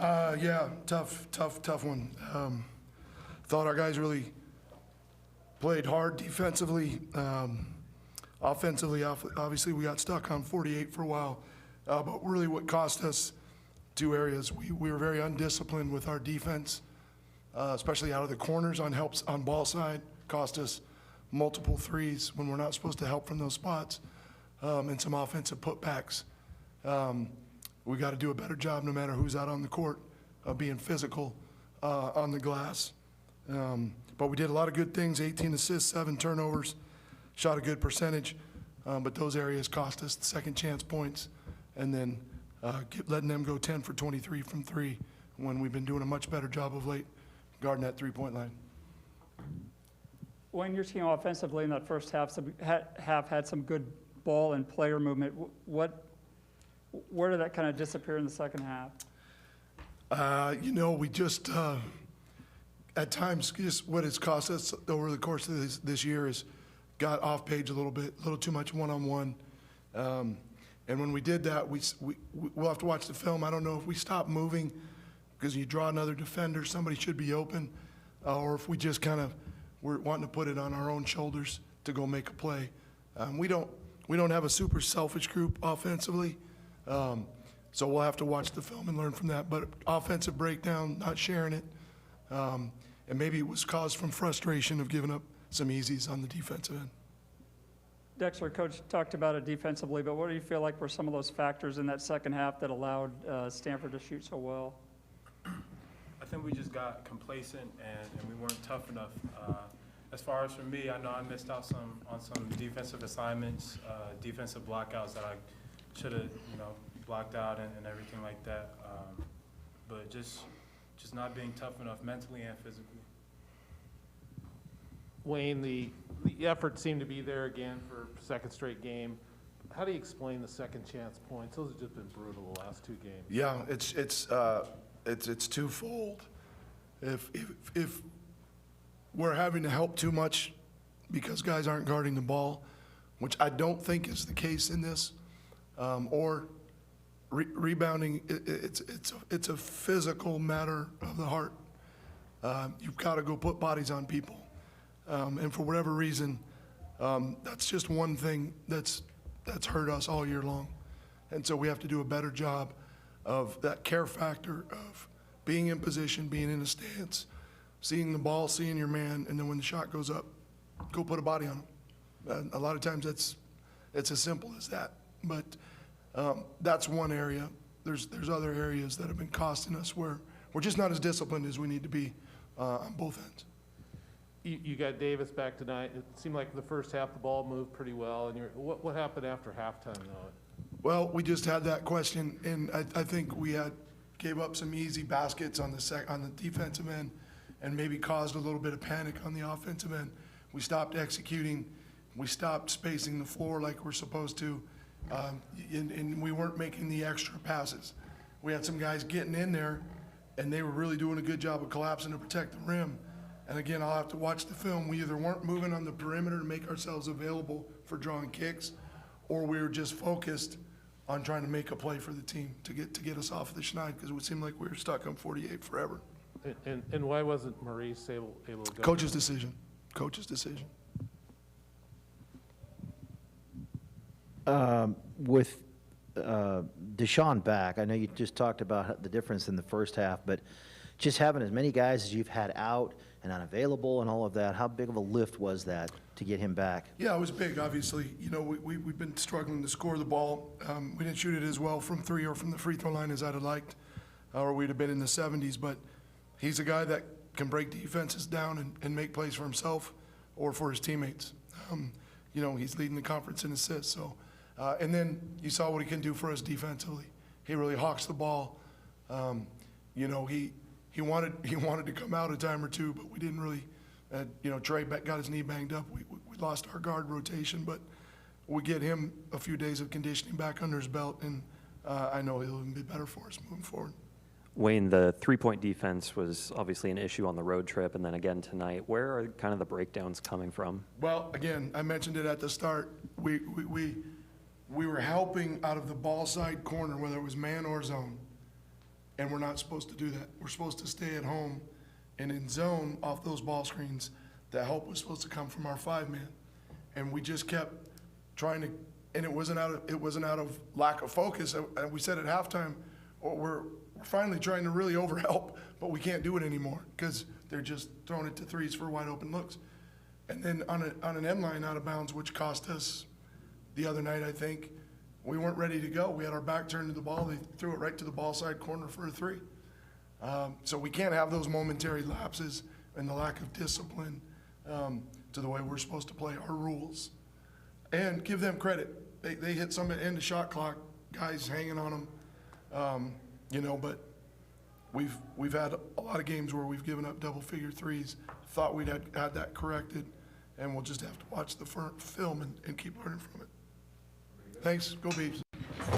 Yeah, tough one. Thought our guys really played hard defensively. Offensively, obviously, we got stuck on 48 for a while. But really what cost us two areas, we were very undisciplined with our defense, especially out of the corners on helps on ball side, cost us multiple threes when we're not supposed to help from those spots, and some offensive putbacks. We got to do a better job no matter who's out on the court of being physical on the glass. But we did a lot of good things, 18 assists, 7 turnovers, shot a good percentage, but those areas cost us the second chance points, and then letting them go 10 for 23 from 3 when we've been doing a much better job of late guarding that three-point line. When your team offensively in that first half had some good ball and player movement, where did that kind of disappear in the second half? We just, at times, just what it's cost us over the course of this year is got off page a little too much one-on-one. And when we did that, we'll have to watch the film. I don't know if we stop moving because you draw another defender, somebody should be open, or if we just kind of, we're wanting to put it on our own shoulders to go make a play. We don't have a super selfish group offensively, so we'll have to watch the film and learn from that. But offensive breakdown, not sharing it, and maybe it was caused from frustration of giving up some easies on the defensive end. Dexter, Coach talked about it defensively, but what do you feel like were some of those factors in that second half that allowed Stanford to shoot so well? I think we just got complacent and we weren't tough enough. As far as for me, I know I missed out on some defensive assignments, defensive blockouts that I should have, blocked out and everything like that. But just not being tough enough mentally and physically. Wayne, the effort seemed to be there again for second straight game. How do you explain the second chance points? Those have just been brutal the last two games. Yeah, it's twofold. If we're having to help too much because guys aren't guarding the ball, which I don't think is the case in this, or rebounding, it's a physical matter of the heart. You've got to go put bodies on people, and for whatever reason, that's just one thing that's hurt us all year long, and so we have to do a better job of that care factor of being in position, being in a stance, seeing the ball, seeing your man, and then when the shot goes up, go put a body on him. A lot of times it's as simple as that. But that's one area. There's other areas that have been costing us where we're just not as disciplined as we need to be on both ends. You got Davis back tonight. It seemed like the first half the ball moved pretty well. And what happened after halftime, though? Well, we just had that question, and I think we gave up some easy baskets on the defensive end and maybe caused a little bit of panic on the offensive end. We stopped executing. We stopped spacing the floor like we're supposed to, and we weren't making the extra passes. We had some guys getting in there, and they were really doing a good job of collapsing to protect the rim. And again, I'll have to watch the film. We either weren't moving on the perimeter to make ourselves available for drawing kicks, or we were just focused on trying to make a play for the team to get us off of the schneid, because it would seem like we were stuck on 48 forever. And why wasn't Maurice able to go? Coach's decision. Coach's decision. With Deshaun back, I know you just talked about the difference in the first half, but just having as many guys as you've had out and unavailable and all of that, how big of a lift was that to get him back? Yeah, it was big, obviously. We've been struggling to score the ball. We didn't shoot it as well from three or from the free throw line as I'd have liked, or we'd have been in the 70s, but he's a guy that can break defenses down and make plays for himself or for his teammates. He's leading the conference in assists. So, and then you saw what he can do for us defensively. He really hawks the ball. He wanted to come out a time or two, but we didn't really. Trey got his knee banged up. We lost our guard rotation, but we get him a few days of conditioning back under his belt, and I know he'll even be better for us moving forward. Wayne, the three-point defense was obviously an issue on the road trip, and then again tonight. Where are kind of the breakdowns coming from? Well, again, I mentioned it at the start. We were helping out of the ball side corner, whether it was man or zone, and we're not supposed to do that. We're supposed to stay at home and in zone off those ball screens. The help was supposed to come from our 5-man. And we just kept trying to, and it wasn't out of lack of focus. And we said at halftime, oh, we're finally trying to really overhelp, but we can't do it anymore because they're just throwing it to threes for wide open looks. And then on an end line out of bounds, which cost us the other night, I think, we weren't ready to go. We had our back turned to the ball. They threw it right to the ball side corner for a 3. So we can't have those momentary lapses and the lack of discipline to the way we're supposed to play our rules. And give them credit. They hit some at end of shot clock, guys hanging on them, but we've had a lot of games where we've given up double-figure threes. Thought we'd had that corrected, and we'll just have to watch the film and keep learning from it. Thanks. Go Beavs.